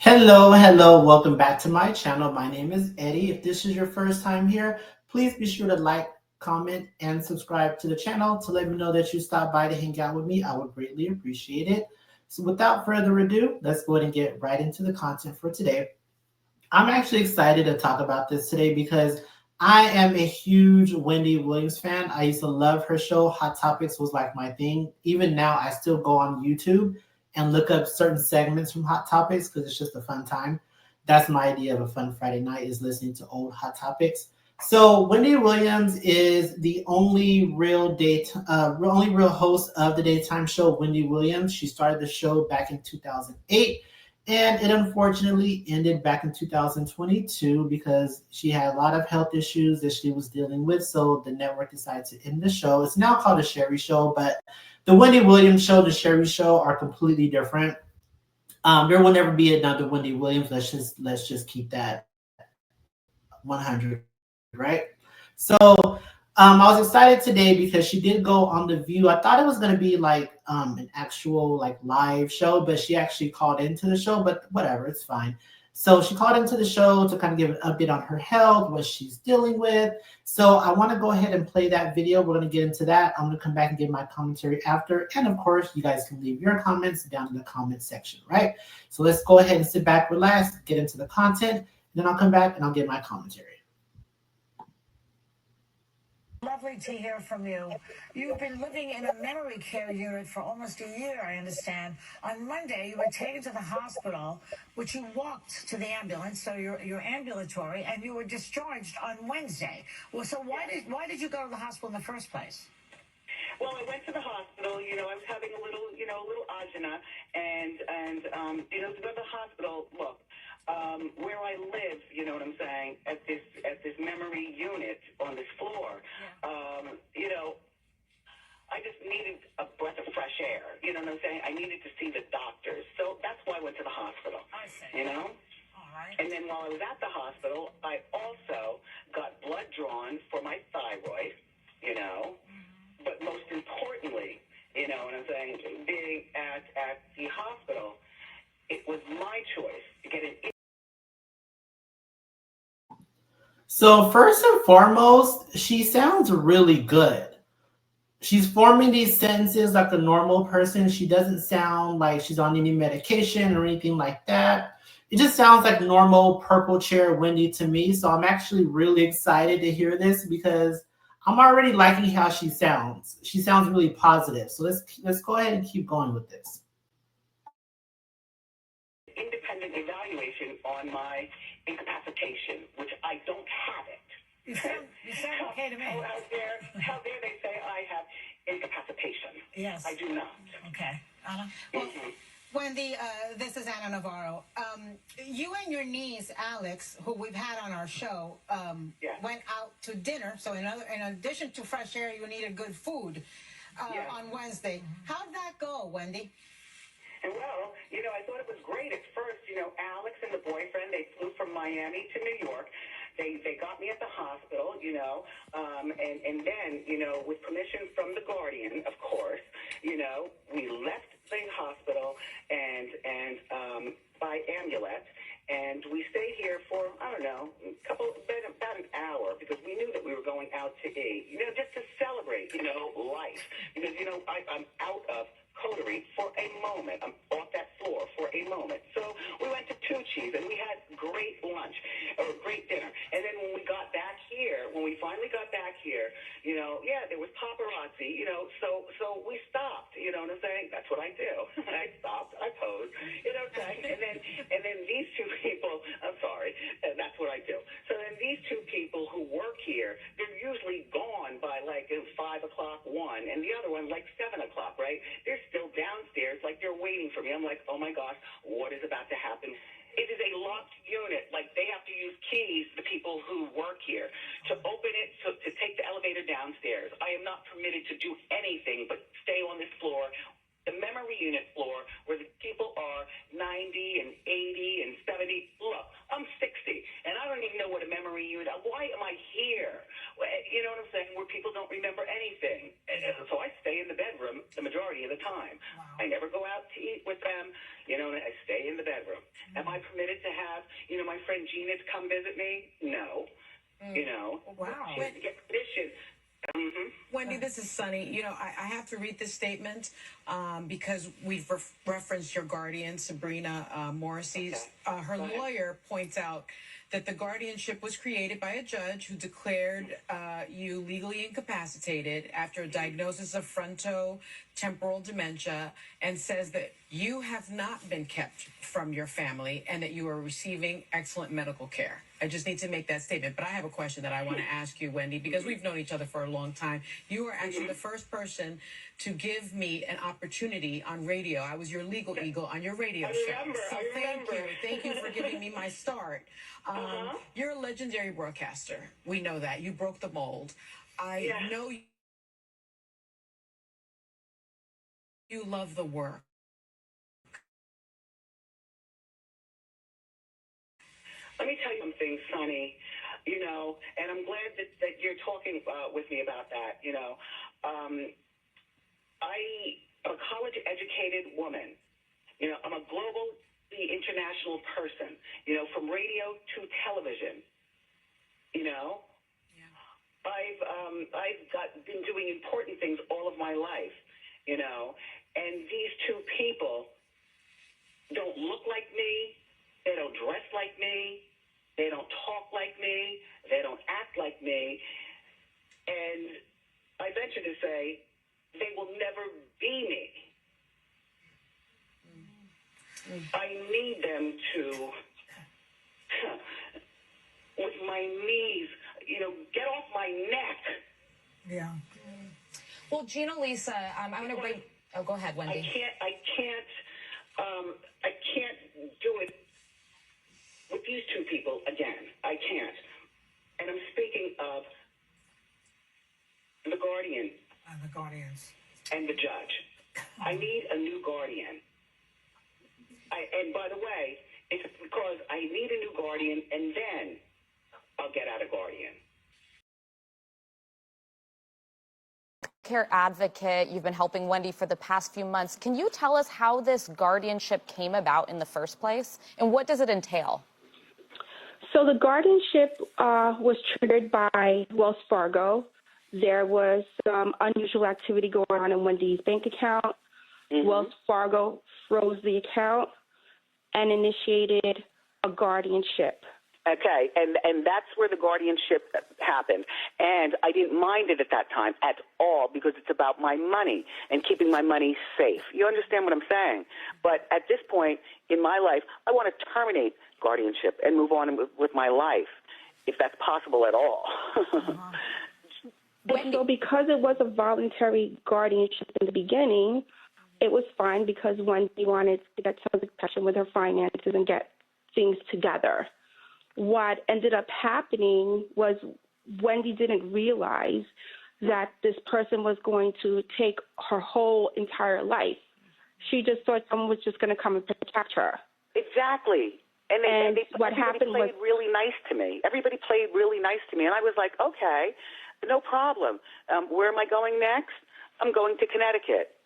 Hello, welcome back to my channel. My name is Eddie. If this is your first time here, please be sure to like, comment, and subscribe to the channel to let me know that you stopped by to hang out with me. I would greatly appreciate it. So without further ado, let's go ahead and get right into the content for today. I'm actually excited to talk about this today because I am a huge Wendy Williams fan. I used to love her show. Hot Topics was like my thing. Even now, I still go on YouTube and look up certain segments from Hot Topics because it's just a fun time. That's my idea of a fun Friday night is listening to old Hot Topics. So Wendy Williams is the only real host of the daytime show Wendy Williams. She started the show back in 2008 and it unfortunately ended back in 2022 because she had a lot of health issues that she was dealing with. So the network decided to end the show. It's now called the Sherry Show, but the Wendy Williams show, the Sherry Show are completely different. There will never be another Wendy Williams. Let's just keep that 100, right? So I was excited today because she did go on the View. I thought it was gonna be like an actual like live show, but she actually called into the show. But whatever, it's fine. So she called into the show to kind of give an update on her health, what she's dealing with. So I want to go ahead and play that video. We're going to get into that. I'm going to come back and give my commentary after. And of course, you guys can leave your comments down in the comment section, right? So let's go ahead and sit back, relax, get into the content, and then I'll come back and I'll give my commentary. Lovely to hear from you. You've been living in a memory care unit for almost a year, I understand. On Monday, you were taken to the hospital, which you walked to the ambulance, so you're ambulatory, and you were discharged on Wednesday. Well, so why did you go to the hospital in the first place? Well, I went to the hospital. I was having a little agina, and to go to the hospital. Look, where I live, you know what I'm saying, at this memory unit on this floor, I just needed a breath of fresh air. You know what I'm saying? I needed to see the doctors, so that's why I went to the hospital. I see. All right. And then while I was at the hospital, I also got blood drawn for my thyroid. But most importantly, what I'm saying, being at the hospital, it was my choice to get an. So first and foremost, she sounds really good. She's forming these sentences like a normal person. She doesn't sound like she's on any medication or anything like that. It just sounds like normal purple chair Wendy to me. So I'm actually really excited to hear this because I'm already liking how she sounds. She sounds really positive. So let's go ahead and keep going with this. Independent evaluation on my incapacitation, which I don't have it. You sound okay to me. How dare they say I have incapacitation? Yes. I do not. Okay. Anna? Well, Wendy, this is Anna Navarro. You and your niece, Alex, who we've had on our show, went out to dinner. So in addition to fresh air, you needed good food on Wednesday. How'd that go, Wendy? And well, I thought it was great at first. Alex and the boyfriend, they flew from Miami to New York. They got me at the hospital, and then, with permission from the guardian, of course, we left the hospital and by amulet, and we stayed here for, I don't know, about an hour because we knew that we were going out to eat, just to celebrate, life. Because, I'm out of coterie for a moment. I'm off that floor for a moment. So we went to Tucci's and we had great lunch or great dinner. And then when we finally got back here, there was paparazzi, so we stopped, you know what I'm saying? That's what I do. I stopped, I posed, you know what I'm saying? And then these two people, I'm sorry, that's what I do. So then these two people who work here, they're usually gone by like 5 o'clock, 1, and the other one like 7 o'clock, right? They're still downstairs, like they're waiting for me. I'm like, oh my gosh, what is about to happen? It is a locked unit. Like they have to use keys, the people who work here, to open it, to take the elevator downstairs. I am not permitted to do anything but stay on this floor, the memory unit floor, where the people are 90 and 80 and 70. Look, I'm 60, and I don't even know what a memory unit. Why am I here? You know what I'm saying? Where people don't remember anything. And so I stay in the bedroom the majority of the time. Wow. I never go out to eat with them. I stay in the bedroom. Am I permitted to have, my friend Gina to come visit me? No. Wow. She has to get permission. Wendy, this is Sunny. I have to read this statement because we've referenced your guardian, Sabrina Morrissey. Okay. Her lawyer points out that the guardianship was created by a judge who declared you legally incapacitated after a diagnosis of frontotemporal dementia and says that you have not been kept from your family and that you are receiving excellent medical care. I just need to make that statement. But I have a question that I want to ask you, Wendy, because we've known each other for a long time. You were actually the first person to give me an opportunity on radio. I was your legal eagle on your radio show. So thank you for giving me my start. You're a legendary broadcaster. We know that. You broke the mold. I know you love the work. Let me tell you something, Sonny, and I'm glad that you're talking with me about that. I am a college-educated woman. I'm a global, international person, from radio to television. I've been doing important things all of my life, and these two people don't look like me. They don't dress like me. They don't talk like me. They don't act like me. And I venture to say they will never be me. I need them to, with my knees, get off my neck. Yeah. Well, Gina Lisa, I'm going to bring. Oh, go ahead, Wendy. I can't do it with these two people again. I can't. And I'm speaking of the guardian. The guardians. And the judge. I need a new guardian. And by the way, it's because I need a new guardian, and then I'll get out a guardian. Care advocate, you've been helping Wendy for the past few months. Can you tell us how this guardianship came about in the first place, and what does it entail? So the guardianship was triggered by Wells Fargo. There was some unusual activity going on in Wendy's bank account. Wells Fargo froze the account and initiated a guardianship. Okay, and that's where the guardianship happened. And I didn't mind it at that time at all because it's about my money and keeping my money safe. You understand what I'm saying? But at this point in my life, I want to terminate guardianship and move on with my life, if that's possible at all. So because it was a voluntary guardianship in the beginning, it was fine because Wendy wanted to get some discussion with her finances and get things together. What ended up happening was Wendy didn't realize that this person was going to take her whole entire life. She just thought someone was just going to come and protect her. Exactly. And what happened played really nice to me. Everybody played really nice to me. And I was like, okay, no problem. Where am I going next? I'm going to Connecticut.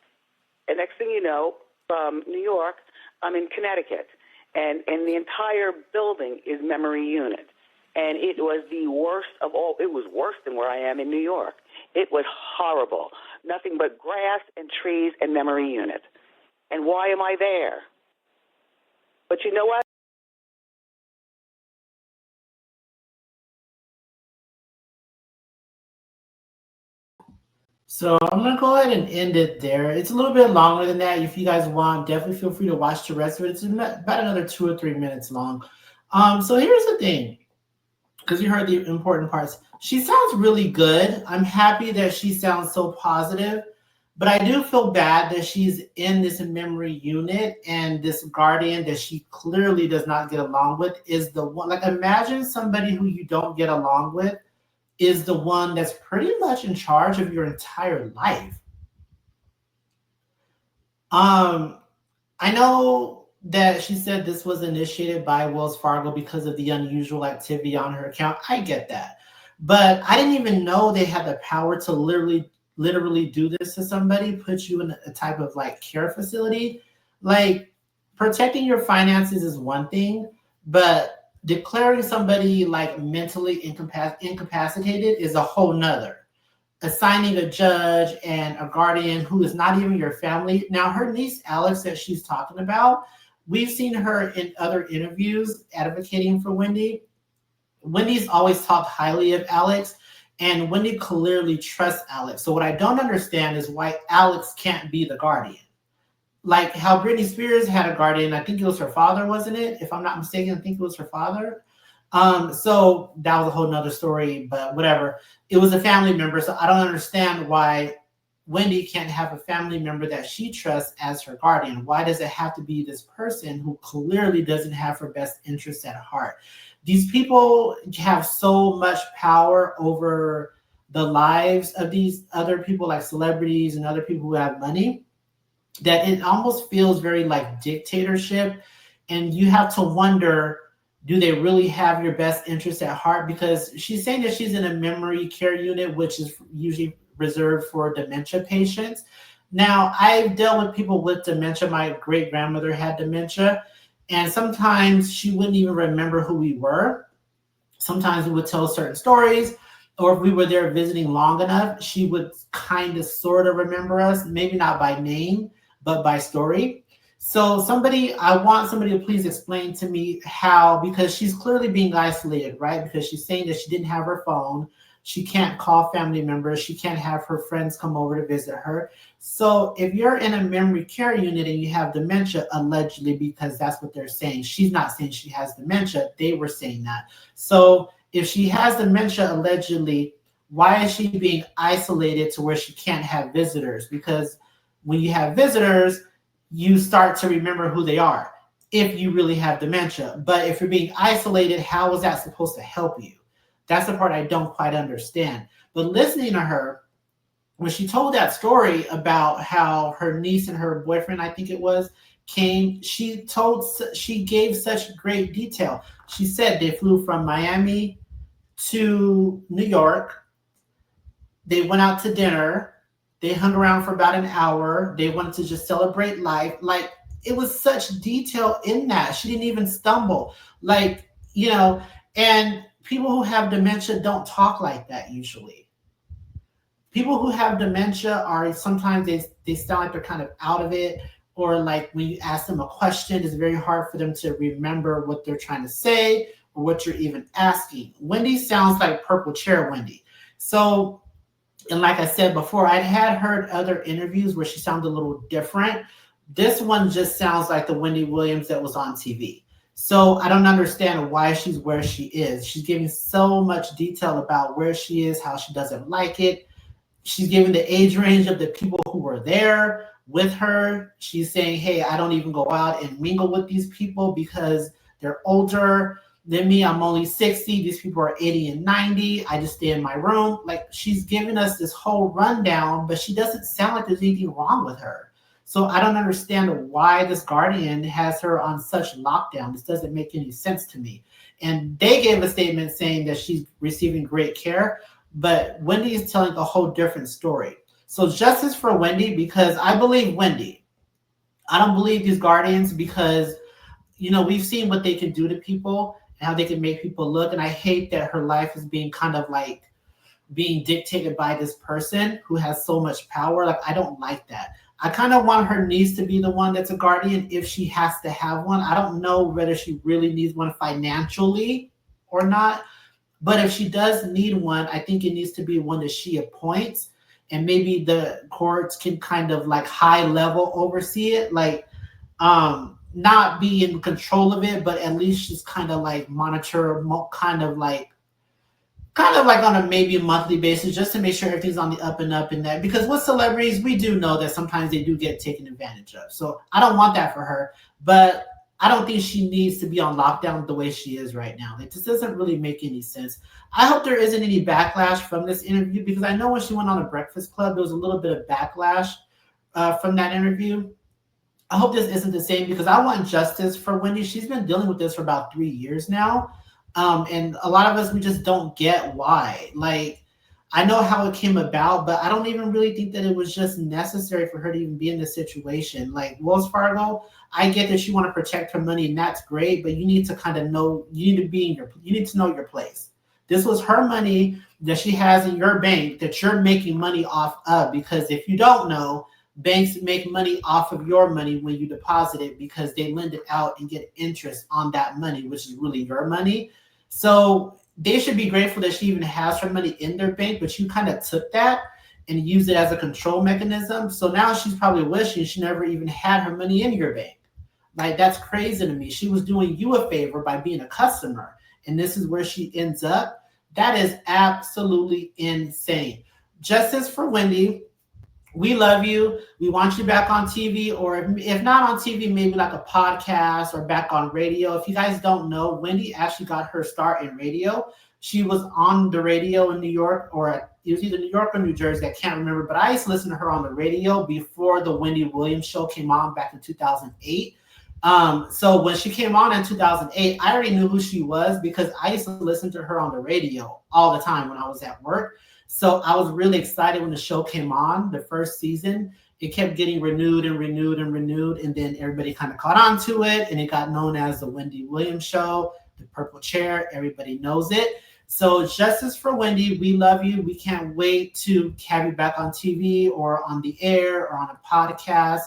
And next thing you know, from New York, I'm in Connecticut. And the entire building is memory unit. And it was the worst of all. It was worse than where I am in New York. It was horrible. Nothing but grass and trees and memory unit. And why am I there? But you know what? So I'm going to go ahead and end it there. It's a little bit longer than that. If you guys want, definitely feel free to watch the rest of it. It's about another 2 or 3 minutes long. So here's the thing, because you heard the important parts. She sounds really good. I'm happy that she sounds so positive, but I do feel bad that she's in this memory unit and this guardian that she clearly does not get along with is the one. Like, imagine somebody who you don't get along with is the one that's pretty much in charge of your entire life. I know that she said this was initiated by Wells Fargo because of the unusual activity on her account. I get that. But I didn't even know they had the power to literally do this to somebody, put you in a type of like care facility. Like, protecting your finances is one thing, but declaring somebody like mentally incapacitated is a whole nother. Assigning a judge and a guardian who is not even your family. Now, her niece Alex that she's talking about, we've seen her in other interviews advocating for Wendy. Wendy's always talked highly of Alex, and Wendy clearly trusts Alex. So what I don't understand is why Alex can't be the guardian. Like how Britney Spears had a guardian, I think it was her father, wasn't it? If I'm not mistaken, I think it was her father. So that was a whole nother story, but whatever. It was a family member, so I don't understand why Wendy can't have a family member that she trusts as her guardian. Why does it have to be this person who clearly doesn't have her best interests at heart? These people have so much power over the lives of these other people, like celebrities and other people who have money, that it almost feels very like dictatorship. And you have to wonder, do they really have your best interests at heart? Because she's saying that she's in a memory care unit, which is usually reserved for dementia patients. Now, I've dealt with people with dementia. My great grandmother had dementia, and sometimes she wouldn't even remember who we were. Sometimes we would tell certain stories, or if we were there visiting long enough, she would kind of sort of remember us, maybe not by name, but by story. So I want somebody to please explain to me how, because she's clearly being isolated, right? Because she's saying that she didn't have her phone. She can't call family members. She can't have her friends come over to visit her. So if you're in a memory care unit and you have dementia, allegedly, because that's what they're saying. She's not saying she has dementia. They were saying that. So if she has dementia, allegedly, why is she being isolated to where she can't have visitors? Because when you have visitors, you start to remember who they are if you really have dementia. But if you're being isolated, how is that supposed to help you? That's the part I don't quite understand. But listening to her, when she told that story about how her niece and her boyfriend, I think it was, came, she gave such great detail. She said they flew from Miami to New York. They went out to dinner. They hung around for about an hour. They wanted to just celebrate life. Like, it was such detail in that. She didn't even stumble. Like, and people who have dementia don't talk like that usually. People who have dementia are sometimes they sound like they're kind of out of it, or like when you ask them a question, it's very hard for them to remember what they're trying to say or what you're even asking. Wendy sounds like Purple Chair Wendy. So, and like I said before, I had heard other interviews where she sounded a little different. This one just sounds like the Wendy Williams that was on TV. So I don't understand why she's where she is. She's giving so much detail about where she is, how she doesn't like it. She's giving the age range of the people who were there with her. She's saying, hey, I don't even go out and mingle with these people because they're older than me. I'm only 60. These people are 80 and 90. I just stay in my room. Like, she's giving us this whole rundown, but she doesn't sound like there's anything wrong with her. So I don't understand why this guardian has her on such lockdown. This doesn't make any sense to me. And they gave a statement saying that she's receiving great care, but Wendy is telling a whole different story. So justice for Wendy, because I believe Wendy. I don't believe these guardians because, we've seen what they can do to people and how they can make people look. And I hate that her life is being kind of like being dictated by this person who has so much power. Like, I don't like that. I kind of want her niece to be the one that's a guardian if she has to have one. I don't know whether she really needs one financially or not. But if she does need one, I think it needs to be one that she appoints. And maybe the courts can kind of like high level oversee it. Like, not be in control of it, but at least just kind of like monitor, kind of like on a maybe monthly basis, just to make sure everything's on the up and up in that. Because with celebrities, we do know that sometimes they do get taken advantage of. So I don't want that for her, but I don't think she needs to be on lockdown the way she is right now. It just doesn't really make any sense. I hope there isn't any backlash from this interview, because I know when she went on a Breakfast Club, there was a little bit of backlash from that interview. I hope this isn't the same, because I want justice for Wendy. She's been dealing with this for about 3 years now. And a lot of us, we just don't get why. Like, I know how it came about, but I don't even really think that it was just necessary for her to even be in this situation. Like Wells Fargo, I get that you want to protect her money, and that's great, but you need to kind of know, you need to know your place. This was her money that she has in your bank that you're making money off of, because if you don't know, banks make money off of your money when you deposit it because they lend it out and get interest on that money, which is really your money. So they should be grateful that she even has her money in their bank, but you kind of took that and used it as a control mechanism. So now she's probably wishing she never even had her money in your bank. Like, that's crazy to me. She was doing you a favor by being a customer, and this is where she ends up. That is absolutely insane. Justice for Wendy. We love you. We want you back on TV, or if not on TV, maybe like a podcast or back on radio. If you guys don't know, Wendy actually got her start in radio. She was on the radio in New York, or it was either New York or New Jersey. I can't remember, but I used to listen to her on the radio before the Wendy Williams show came on back in 2008. So when she came on in 2008, I already knew who she was because I used to listen to her on the radio all the time when I was at work. So I was really excited when the show came on, the first season. It kept getting renewed and renewed and renewed, and then everybody kind of caught on to it, and it got known as the Wendy Williams Show, the Purple Chair. Everybody knows it. So justice for Wendy. We love you. We can't wait to have you back on TV or on the air or on a podcast.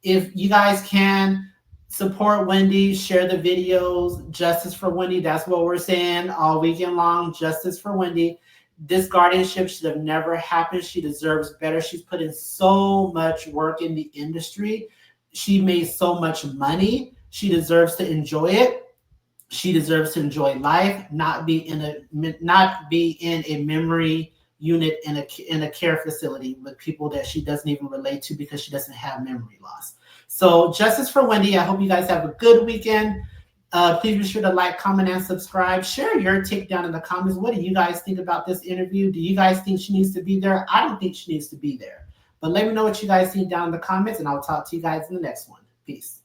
If you guys can, support Wendy, share the videos. Justice for Wendy. That's what we're saying all weekend long. Justice for Wendy. This guardianship should have never happened. She deserves better. She's put in so much work in the industry. She made so much money. She deserves to enjoy it. She deserves to enjoy life, not be in a memory unit in a care facility with people that she doesn't even relate to because she doesn't have memory loss. So justice for Wendy. I hope you guys have a good weekend. Please be sure to like, comment, and subscribe. Share your take down in the comments. What do you guys think about this interview? Do you guys think she needs to be there? I don't think she needs to be there. But let me know what you guys think down in the comments, and I'll talk to you guys in the next one. Peace.